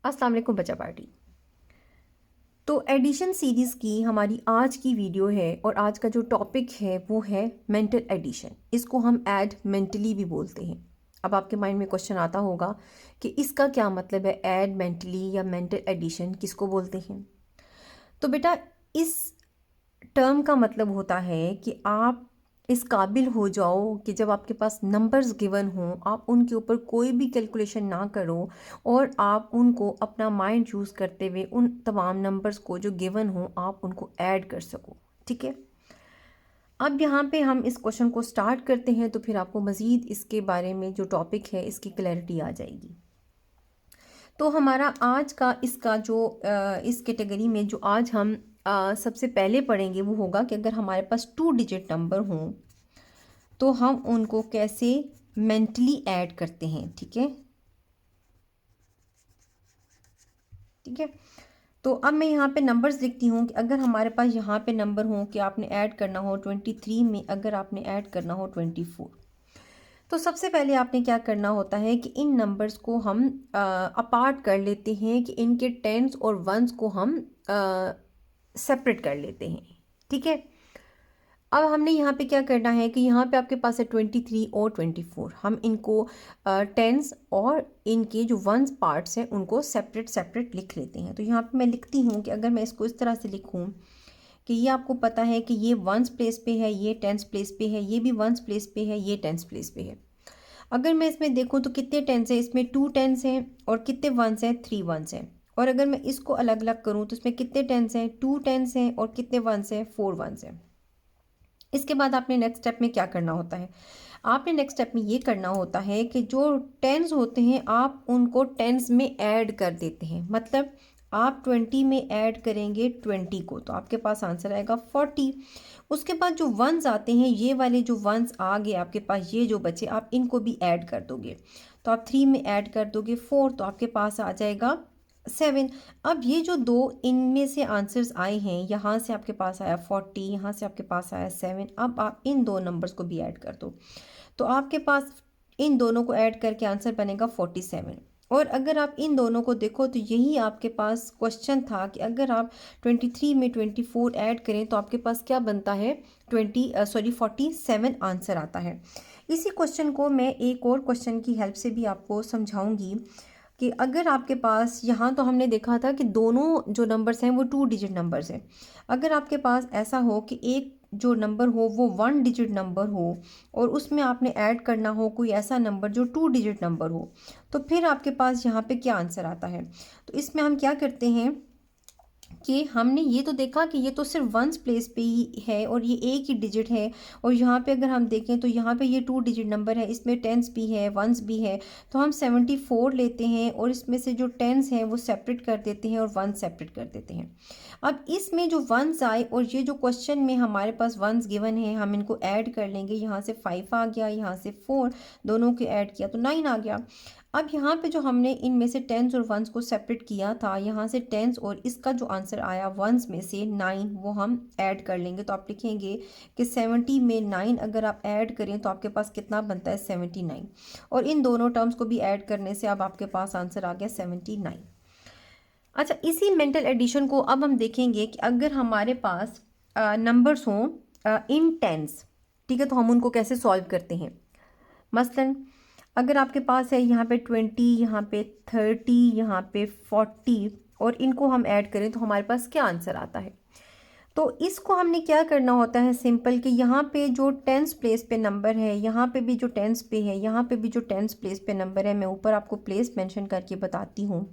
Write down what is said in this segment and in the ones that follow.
अस्सलाम वालेकुम बच्चा पार्टी। तो एडिशन सीरीज़ की हमारी आज की वीडियो है और आज का जो टॉपिक है वो है मेंटल एडिशन। इसको हम ऐड मेंटली भी बोलते हैं। अब आपके माइंड में क्वेश्चन आता होगा कि इसका क्या मतलब है, ऐड मेंटली या मेंटल एडिशन किसको बोलते हैं। तो बेटा, इस टर्म का मतलब होता है कि आप इस काबिल हो जाओ कि जब आपके पास नंबर्स गिवन हों आप उनके ऊपर कोई भी कैलकुलेशन ना करो और आप उनको अपना माइंड यूज़ करते हुए उन तमाम नंबर्स को जो गिवन हों आप उनको ऐड कर सको। ठीक है, अब यहाँ पे हम इस क्वेश्चन को स्टार्ट करते हैं तो फिर आपको मज़ीद इसके बारे में जो टॉपिक है इसकी क्लैरिटी आ जाएगी। तो हमारा आज का इसका जो इस कैटेगरी में जो आज हम सबसे पहले पढ़ेंगे वो होगा कि अगर हमारे पास 2 डिजिट नंबर हों तो हम उनको कैसे मेंटली ऐड करते हैं। ठीक है, ठीक है। तो अब मैं यहाँ पे नंबर्स लिखती हूँ कि अगर हमारे पास यहाँ पे नंबर हो कि आपने ऐड करना हो 23 में, अगर आपने ऐड करना हो 24, तो सबसे पहले आपने क्या करना होता है कि इन नंबर्स को हम अपार्ट कर लेते हैं कि इनके टेंस और वंस को हम सेपरेट कर लेते हैं। ठीक है, अब हमने यहाँ पे क्या करना है कि यहाँ पे आपके पास है 23 और 24, हम इनको टेंस और इनके जो वंस पार्ट्स हैं उनको सेपरेट सेपरेट लिख लेते हैं। तो यहाँ पे मैं लिखती हूँ कि अगर मैं इसको इस तरह से लिखूँ कि ये आपको पता है कि ये वंस प्लेस पे है, ये टेंस प्लेस पे है, ये भी वंस प्लेस पे है, ये टेंस प्लेस पे है। अगर मैं इसमें देखूँ तो कितने टेंस हैं, इसमें 2 टेंस हैं और कितने वंस हैं, 3 वंस हैं। और अगर मैं इसको अलग अलग करूँ तो इसमें कितने टेंस हैं, 2 टेंस हैं और कितने वंस हैं, 4 वंस हैं। इसके बाद आपने नेक्स्ट स्टेप में क्या करना होता है, आपने नेक्स्ट स्टेप में ये करना होता है कि जो टेंस होते हैं आप उनको टेंस में ऐड कर देते हैं। मतलब आप 20 में ऐड करेंगे 20 को तो आपके पास आंसर आएगा 40। उसके बाद जो वंस आते हैं, ये वाले जो वंस आ गए आपके पास, ये जो बचे आप इनको भी ऐड कर दोगे। तो आप 3 में ऐड कर दोगे 4 तो आपके पास आ जाएगा 7। अब ये जो दो इनमें से आंसर्स आए हैं, यहाँ से आपके पास आया 40, यहाँ से आपके पास आया 7। अब आप इन दो नंबर्स को भी ऐड कर दो तो आपके पास इन दोनों को ऐड करके आंसर बनेगा 47। और अगर आप इन दोनों को देखो तो यही आपके पास क्वेश्चन था कि अगर आप 23 में 24 ऐड करें तो आपके पास क्या बनता है, 47 आंसर आता है। इसी क्वेश्चन को मैं एक और क्वेश्चन की हेल्प से भी आपको समझाऊंगी कि अगर आपके पास, यहाँ तो हमने देखा था कि दोनों जो नंबर्स हैं वो 2 डिजिट नंबर्स हैं। अगर आपके पास ऐसा हो कि एक जो नंबर हो वो 1 डिजिट नंबर हो और उसमें आपने ऐड करना हो कोई ऐसा नंबर जो 2 डिजिट नंबर हो, तो फिर आपके पास यहाँ पे क्या आंसर आता है। तो इसमें हम क्या करते हैं कि हमने ये तो देखा कि ये तो सिर्फ वंस प्लेस पे ही है और ये एक ही डिजिट है। और यहाँ पे अगर हम देखें तो यहाँ पे ये 2 डिजिट नंबर है, इसमें टेंस भी है वंस भी है। तो हम 74 लेते हैं और इसमें से जो टेंस हैं वो सेपरेट कर देते हैं और वंस सेपरेट कर देते हैं। अब इसमें जो वंस आए और ये जो क्वेश्चन में हमारे पास वंस गिवन है हम इनको ऐड कर लेंगे। यहाँ से 5 आ गया, यहाँ से 4, दोनों को ऐड किया तो 9 आ गया। अब यहाँ पे जो हमने इनमें से टेंस और वंस को सेपरेट किया था, यहाँ से टेंस और इसका जो आंसर आया वंस में से 9 वो हम ऐड कर लेंगे। तो आप लिखेंगे कि 70 में 9 अगर आप ऐड करें तो आपके पास कितना बनता है, 79। और इन दोनों टर्म्स को भी ऐड करने से अब आपके पास आंसर आ गया 79। अच्छा, इसी मेंटल एडिशन को अब हम देखेंगे कि अगर हमारे पास नंबर्स हों इन टेंस, ठीक है, तो हम उनको कैसे सॉल्व करते हैं। मसलन अगर आपके पास है यहाँ पे 20, यहाँ पे 30, यहाँ पे 40 और इनको हम ऐड करें तो हमारे पास क्या आंसर आता है। तो इसको हमने क्या करना होता है, सिंपल कि यहाँ पे जो टेंस प्लेस पे नंबर है, यहाँ पे भी जो टेंस पे है, यहाँ पे भी जो टेंस प्लेस पे नंबर है, मैं ऊपर आपको प्लेस मेंशन करके बताती हूँ।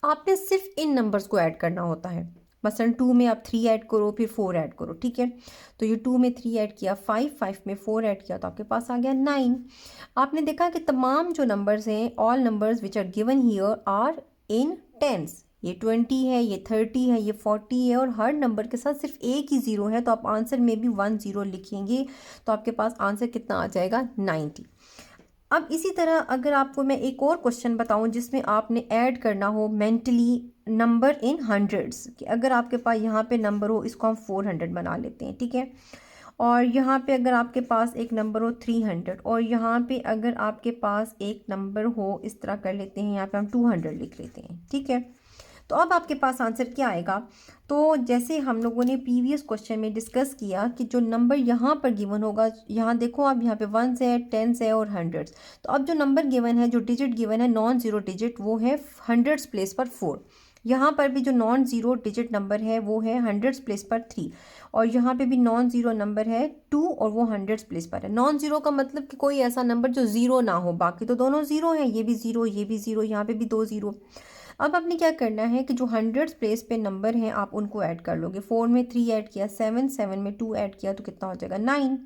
आपने सिर्फ इन नंबर्स को ऐड करना होता है। मसलन 2 में आप 3 ऐड करो फिर 4 ऐड करो, ठीक है। तो ये 2 में 3 ऐड किया 5 में 4 ऐड किया तो आपके पास आ गया 9। आपने देखा कि तमाम जो नंबर्स हैं, all numbers which are given here are in tens. ये 20 है, ये 30 है, ये 40 है और हर नंबर के साथ सिर्फ एक ही ज़ीरो है। तो आप आंसर में भी 1 0 लिखेंगे तो आपके पास आंसर कितना आ जाएगा, 90। अब इसी तरह अगर आपको मैं एक और क्वेश्चन बताऊं जिसमें आपने ऐड करना हो मेंटली नंबर इन हंड्रेड्स, कि अगर आपके पास यहाँ पे नंबर हो, इसको हम 400 बना लेते हैं, ठीक है। और यहाँ पे अगर आपके पास एक नंबर हो 300 और यहाँ पे अगर आपके पास एक नंबर हो, इस तरह कर लेते हैं, यहाँ पे हम 200 लिख लेते हैं, ठीक है। तो अब आपके पास आंसर क्या आएगा? तो जैसे हम लोगों ने प्रीवियस क्वेश्चन में डिस्कस किया कि जो नंबर यहाँ पर गिवन होगा, यहाँ देखो आप, यहाँ पे 1 है, 10 है और 100। तो अब जो नंबर गिवन है, जो डिजिट गिवन है, नॉन ज़ीरो डिजिट, वो है 100 प्लेस पर 4। यहाँ पर भी जो नॉन ज़ीरो डिजिट नंबर है वो है 100 प्लेस पर 3, और यहाँ पे भी नॉन ज़ीरो नंबर है 2 और वो 100 प्लेस पर है। नॉन ज़ीरो का मतलब कि कोई ऐसा नंबर जो ज़ीरो ना हो, बाकी तो दोनों ज़ीरो हैं, ये भी ज़ीरो, ये भी ज़ीरो, यहाँ पे भी 2 ज़ीरो। अब आपने क्या करना है कि जो 100 प्लेस पे नंबर हैं आप उनको ऐड कर लोगे। 4 में 3 ऐड किया 7, 7 में 2 ऐड किया तो कितना हो जाएगा 9।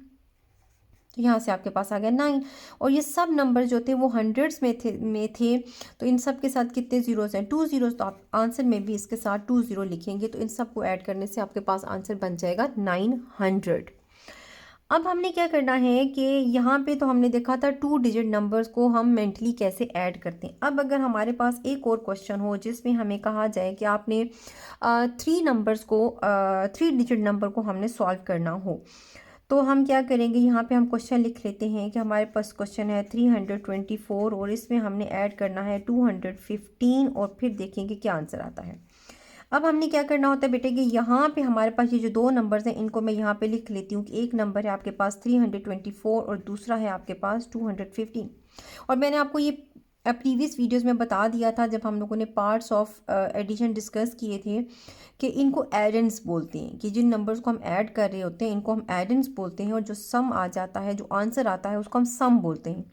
तो यहाँ से आपके पास आ गया 9। और ये सब नंबर जो थे वो हंड्रेड्स में थे तो इन सब के साथ कितने ज़ीरोज़ हैं? 2 ज़ीरोज़। तो आप आंसर में भी इसके साथ 2 ज़ीरो लिखेंगे तो इन सब को ऐड करने से आपके पास आंसर बन जाएगा 900। अब हमने क्या करना है कि यहाँ पे तो हमने देखा था 2 डिजिट नंबर्स को हम मेंटली कैसे ऐड करते हैं। अब अगर हमारे पास एक और क्वेश्चन हो जिसमें हमें कहा जाए कि आपने 3 डिजिट नंबर को हमने सॉल्व करना हो, तो हम क्या करेंगे, यहाँ पे हम क्वेश्चन लिख लेते हैं कि हमारे पास क्वेश्चन है 324 और इसमें हमने ऐड करना है 215 और फिर देखेंगे क्या आंसर आता है। अब हमने क्या करना होता है बेटे कि यहाँ पे हमारे पास ये जो दो नंबर्स हैं इनको मैं यहाँ पे लिख लेती हूँ कि एक नंबर है आपके पास 324 और दूसरा है आपके पास 215। और मैंने आपको ये प्रीवियस वीडियोस में बता दिया था जब हम लोगों ने पार्ट्स ऑफ एडिशन डिस्कस किए थे कि इनको एडेंस बोलते हैं, कि जिन नंबर्स को हम ऐड कर रहे होते हैं इनको हम एडेंस बोलते हैं, और जो सम आ जाता है, जो आंसर आता है उसको हम सम बोलते हैं।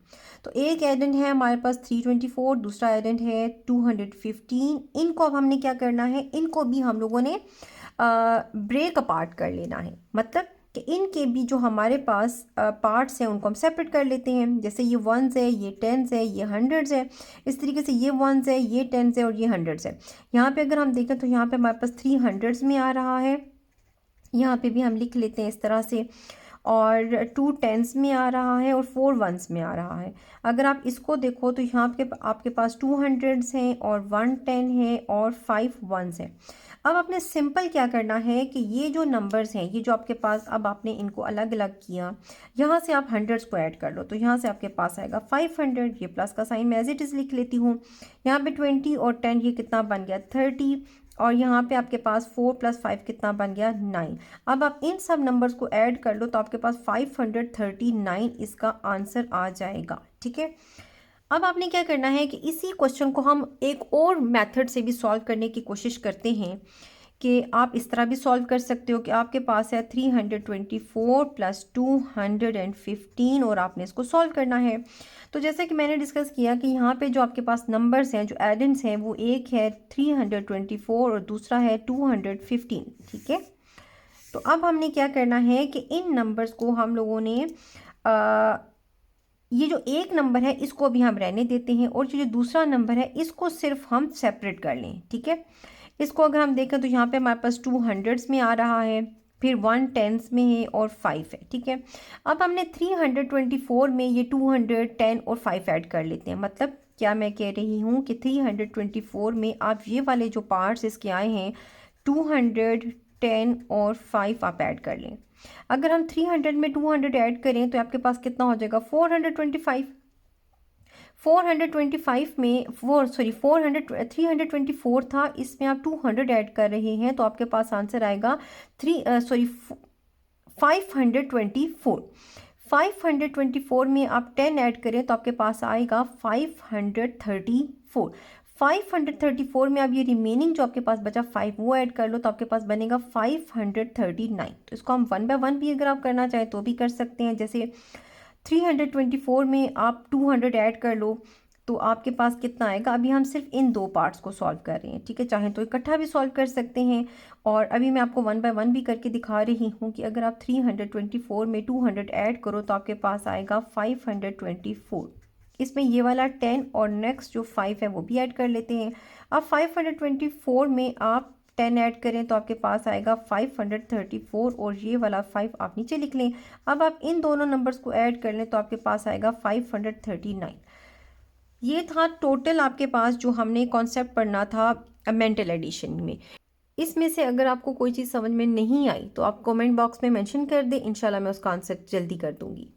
तो एक एडेंट है हमारे पास 324, दूसरा एडेंट है 215। इनको अब हमने क्या करना है, इनको भी हम लोगों ने ब्रेक अपार्ट कर लेना है, मतलब कि इनके भी जो हमारे पास पार्ट्स हैं उनको हम सेपरेट कर लेते हैं। जैसे ये 1s है, ये 10s है, ये 100s है, इस तरीके से ये 1s है, ये 10s है और ये 100s है। यहाँ पे अगर हम देखें तो यहाँ पे हमारे पास 300s में आ रहा है, यहाँ पे भी हम लिख लेते हैं इस तरह से, और 2 10s में आ रहा है और 4 1s में आ रहा है। अगर आप इसको देखो तो यहाँ पे आपके पास 200s हैं और 1 10 है और 5 1s हैं। अब आपने सिंपल क्या करना है कि ये जो नंबर्स हैं, ये जो आपके पास, अब आपने इनको अलग अलग किया, यहाँ से आप हंड्रेड्स को ऐड कर लो तो यहाँ से आपके पास आएगा 500। ये प्लस का साइन मैं एज इट इज़ लिख लेती हूँ। यहाँ पे 20 और 10 ये कितना बन गया 30, और यहाँ पे आपके पास 4 + 5 कितना बन गया 9। अब आप इन सब नंबर्स को ऐड कर लो तो आपके पास 539 इसका आंसर आ जाएगा, ठीक है। अब आपने क्या करना है कि इसी क्वेश्चन को हम एक और मेथड से भी सॉल्व करने की कोशिश करते हैं, कि आप इस तरह भी सॉल्व कर सकते हो कि आपके पास है 324 + 215 और आपने इसको सॉल्व करना है। तो जैसे कि मैंने डिस्कस किया कि यहाँ पे जो आपके पास नंबर्स हैं, जो एडेंट्स हैं, वो एक है 324 और दूसरा है 215, ठीक है। तो अब हमने क्या करना है कि इन नंबर्स को हम लोगों ने ये जो एक नंबर है इसको भी हम रहने देते हैं, और जो दूसरा नंबर है इसको सिर्फ हम सेपरेट कर लें, ठीक है। इसको अगर हम देखें तो यहाँ पे हमारे पास 200s में आ रहा है, फिर 1 10s में है और 5 है, ठीक है। अब हमने 324 में ये 210 और 5 ऐड कर लेते हैं। मतलब क्या मैं कह रही हूँ कि 324 में आप ये वाले जो पार्ट्स इसके आए हैं 210 और 5 आप ऐड कर लें। अगर हम 300 में 200 ऐड करें तो आपके पास कितना हो जाएगा 425। 425 में 324 था, इसमें आप 200 ऐड कर रहे हैं तो आपके पास आंसर आएगा 524। 524 में आप 10 ऐड करें तो आपके पास आएगा 534। 534 में अब ये रिमेनिंग जो आपके पास बचा 5 वो ऐड कर लो तो आपके पास बनेगा 539। तो इसको हम 1 बाय 1 भी अगर आप करना चाहें तो भी कर सकते हैं। जैसे 324 में आप 200 ऐड कर लो तो आपके पास कितना आएगा। अभी हम सिर्फ इन दो पार्ट्स को सॉल्व कर रहे हैं, ठीक है। चाहें तो इकट्ठा भी सॉल्व कर सकते हैं, और अभी मैं आपको 1 बाय 1 भी करके दिखा रही हूँ कि अगर आप 324 में 200 ऐड करो तो आपके पास आएगा 524। इसमें ये वाला 10 और नेक्स्ट जो 5 है वो भी ऐड कर लेते हैं। अब 524 में आप 10 ऐड करें तो आपके पास आएगा 534, और ये वाला 5 आप नीचे लिख लें। अब आप इन दोनों नंबर्स को ऐड कर लें तो आपके पास आएगा 539। ये था टोटल आपके पास जो हमने कॉन्सेप्ट पढ़ना था मेंटल एडिशन में। इसमें से अगर आपको कोई चीज़ समझ में नहीं आई तो आप कमेंट बॉक्स में मेंशन कर दें, इंशाल्लाह मैं उसका आंसर जल्दी कर दूंगी।